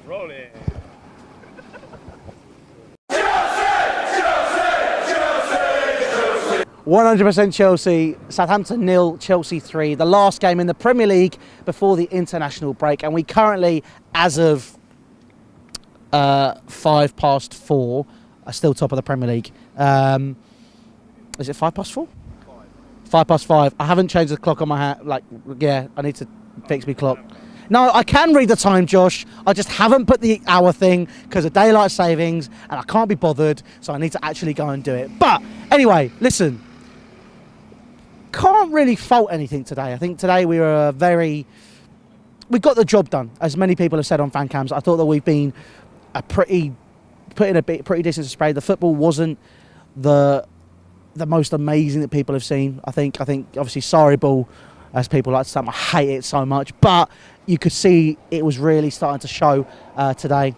Roll it. 100% Chelsea, Southampton 0, Chelsea 3. The last game in the Premier League before the international break. And we currently, as of 4:05, are still top of the Premier League. Is it 4:05? 5:05. I haven't changed the clock on my hat. I need to fix my clock. No, I can read the time, Josh. I just haven't put the hour thing because of daylight savings and I can't be bothered. So I need to actually go and do it. But anyway, listen. Can't really fault anything today. I think today we got the job done, as many people have said on fan cams. I thought that we've been pretty decent display. The football wasn't the most amazing that people have seen. I think obviously sorry ball, as people like to say, I hate it so much, but you could see it was really starting to show today.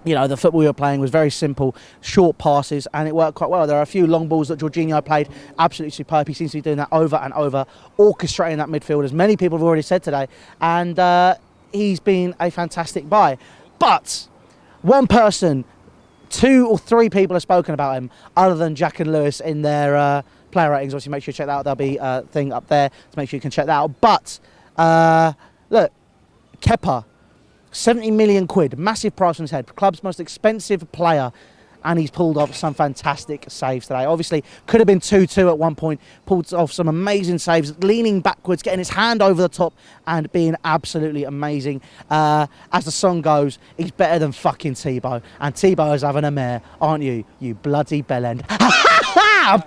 You know, the football we were playing was very simple, short passes, and it worked quite well. There are a few long balls that Jorginho played absolutely superb. He seems to be doing that over and over, orchestrating that midfield, as many people have already said today. And he's been a fantastic buy. But one person, 2 or 3 people have spoken about him, other than Jack and Lewis in their player ratings. Obviously, make sure you check that out. There'll be a thing up there to make sure you can check that out. But look, Kepa. 70 million quid, massive price on his head, club's most expensive player, and he's pulled off some fantastic saves today. Obviously, could have been 2-2 at one point, pulled off some amazing saves, leaning backwards, getting his hand over the top, and being absolutely amazing. As the song goes, he's better than fucking Tebow, and Tebow is having a mare, aren't you, you bloody bellend?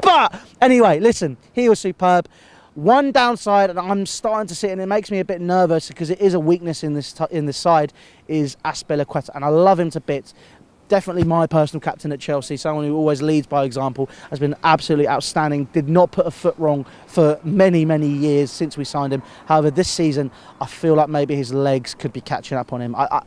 But anyway, listen, he was superb. One downside, and I'm starting to see it, and it makes me a bit nervous because it is a weakness in this side, is Azpilicueta, and I love him to bits. Definitely my personal captain at Chelsea, someone who always leads by example, has been absolutely outstanding, did not put a foot wrong for many, many years since we signed him. However, this season, I feel like maybe his legs could be catching up on him. I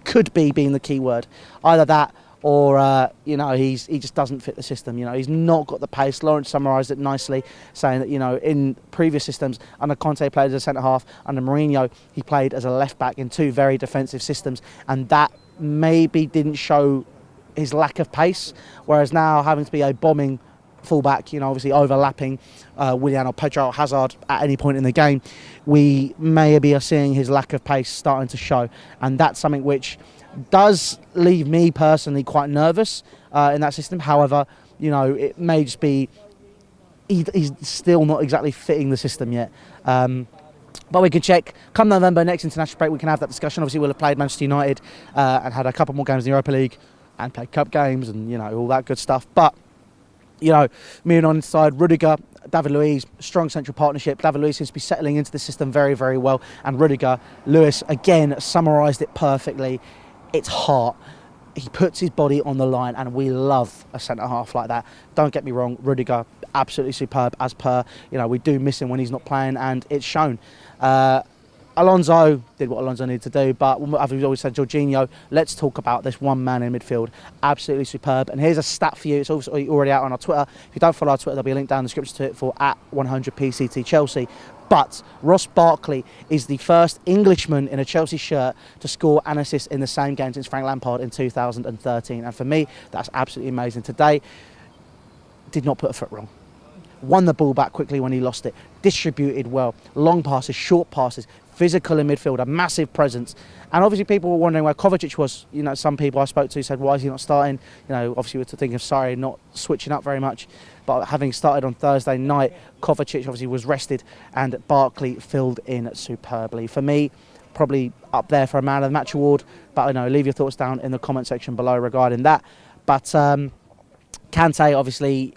could be being the key word. Either that, or he just doesn't fit the system. You know, he's not got the pace. Lawrence summarised it nicely, saying that, you know, in previous systems, under Conte played as a centre half, under Mourinho he played as a left back in 2 very defensive systems, and that maybe didn't show his lack of pace. Whereas now, having to be a bombing fullback, you know, obviously overlapping Willian or Pedro Hazard at any point in the game, we maybe are seeing his lack of pace starting to show, and that's something which does leave me personally quite nervous in that system. However, you know, it may just be he's still not exactly fitting the system yet. But we can check. Come November, next international break, we can have that discussion. Obviously, we'll have played Manchester United and had a couple more games in the Europa League and played cup games and, you know, all that good stuff. But, you know, moving on inside, Rudiger, David Luiz, strong central partnership. David Luiz seems to be settling into the system very, very well. And Rudiger, Lewis, again, summarised it perfectly. It's heart. He puts his body on the line, and we love a centre-half like that. Don't get me wrong, Rudiger, absolutely superb as per. You know, we do miss him when he's not playing, and it's shown. Alonso did what Alonso needed to do, but as we've always said, Jorginho, let's talk about this one man in midfield. Absolutely superb. And here's a stat for you. It's also already out on our Twitter. If you don't follow our Twitter, there'll be a link down in the description to it for @100PCT Chelsea. But Ross Barkley is the first Englishman in a Chelsea shirt to score an assist in the same game since Frank Lampard in 2013. And for me, that's absolutely amazing. Today, did not put a foot wrong. Won the ball back quickly when he lost it. Distributed well. Long passes, short passes. Physical in midfield, a massive presence. And obviously people were wondering where Kovacic was. You know, some people I spoke to said, why is he not starting? You know, obviously we're thinking of Sarri not switching up very much. But having started on Thursday night, Kovacic obviously was rested and Barkley filled in superbly. For me, probably up there for a Man of the Match award. But, you know, leave your thoughts down in the comment section below regarding that. But Kante obviously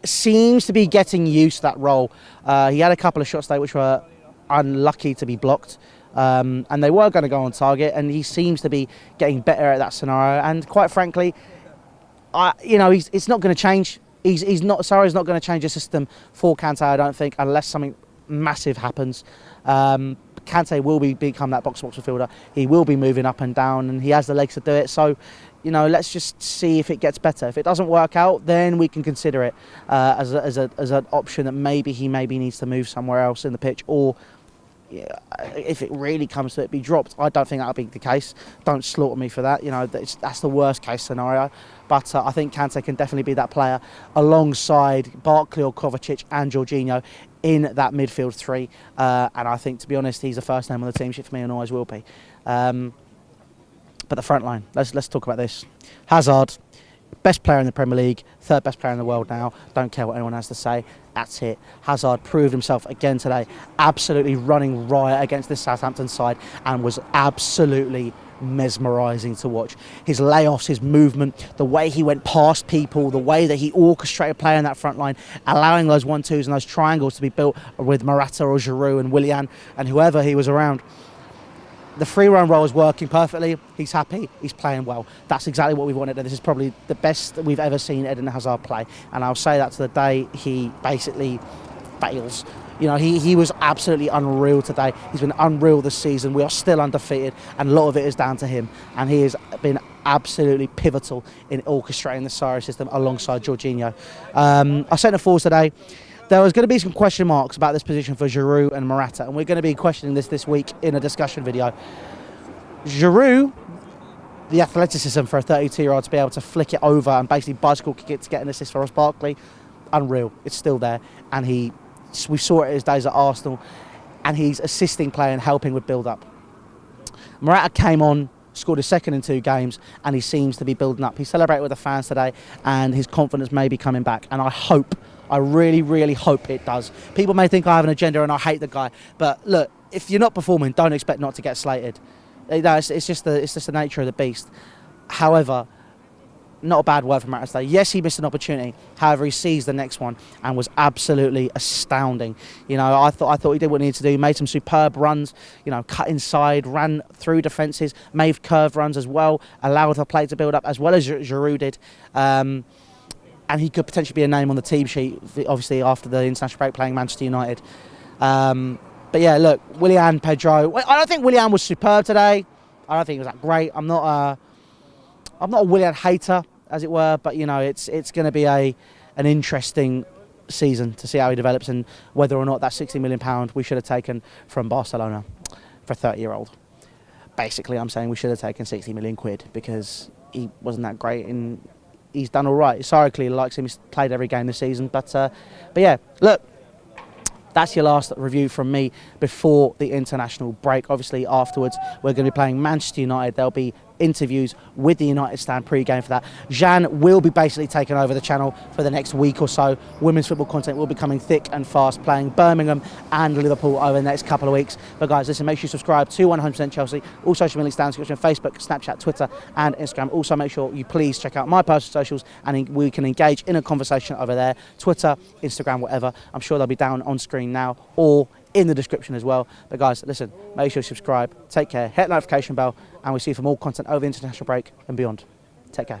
seems to be getting used to that role. He had a couple of shots today which were unlucky to be blocked, and they were going to go on target, and he seems to be getting better at that scenario. And quite frankly, it's not going to change. Sarri's not going to change the system for Kante, I don't think, unless something massive happens. Kante will become that box-to-box midfielder. He will be moving up and down, and he has the legs to do it. So, you know, let's just see if it gets better. If it doesn't work out, then we can consider it as an option that maybe he needs to move somewhere else in the pitch, or yeah, if it really comes to it, be dropped. I don't think that'll be the case. Don't slaughter me for that. You know, that's the worst case scenario. But I think Kante can definitely be that player alongside Barkley or Kovacic and Jorginho in that midfield three. And I think, to be honest, he's the first name on the team sheet for me and always will be. But the front line, let's talk about this. Hazard, best player in the Premier League, third best player in the world now. Don't care what anyone has to say. That's it. Hazard proved himself again today, absolutely running riot against this Southampton side, and was absolutely mesmerising to watch. His layoffs, his movement, the way he went past people, the way that he orchestrated play in that front line, allowing those 1-2s and those triangles to be built with Morata or Giroud and Willian and whoever he was around. The free run role is working perfectly. He's happy. He's playing well. That's exactly what we wanted. And this is probably the best that we've ever seen Eden Hazard play. And I'll say that to the day he basically fails. You know, he was absolutely unreal today. He's been unreal this season. We are still undefeated, and a lot of it is down to him. And he has been absolutely pivotal in orchestrating the Sarri system alongside Jorginho. I sent a forward today. There was going to be some question marks about this position for Giroud and Morata, and we're going to be questioning this week in a discussion video. Giroud, the athleticism for a 32-year-old to be able to flick it over and basically bicycle kick it to get an assist for Ross Barkley, unreal. It's still there, and we saw it in his days at Arsenal, and he's assisting play and helping with build-up. Morata came on, scored his second in 2 games, and he seems to be building up. He celebrated with the fans today, and his confidence may be coming back, and I really, really hope it does. People may think I have an agenda and I hate the guy, but look, if you're not performing, don't expect not to get slated. It's just the nature of the beast. However, not a bad word from Morata today. Yes, he missed an opportunity. However, he seized the next one and was absolutely astounding. You know, I thought he did what he needed to do. He made some superb runs. You know, cut inside, ran through defences, made curved runs as well, allowed the play to build up as well as Giroud did. And he could potentially be a name on the team sheet, obviously after the international break playing Manchester United. But yeah, look, Willian, Pedro. I don't think Willian was superb today. I don't think he was that great. I'm not a Willian hater, as it were, but you know, it's going to be an interesting season to see how he develops and whether or not that £60 million we should have taken from Barcelona for a 30-year-old. Basically, I'm saying we should have taken £60 million because he wasn't that great and he's done all right. Sarri clearly likes him. He's played every game this season. But yeah, look, that's your last review from me before the international break. Obviously, afterwards, we're going to be playing Manchester United. There'll be interviews with the United stand pre-game for that. Jean will be basically taking over the channel for the next week or so. Women's football content will be coming thick and fast, playing Birmingham and Liverpool over the next couple of weeks. But guys, listen, make sure you subscribe to 100% Chelsea. All social media stands, Facebook, Snapchat, Twitter and Instagram. Also make sure you please check out my personal socials and we can engage in a conversation over there. Twitter, Instagram, whatever. I'm sure they'll be down on screen now or in the description as well. But guys, listen, make sure you subscribe. Take care, hit the notification bell, and we'll see you for more content over the international break and beyond. Take care.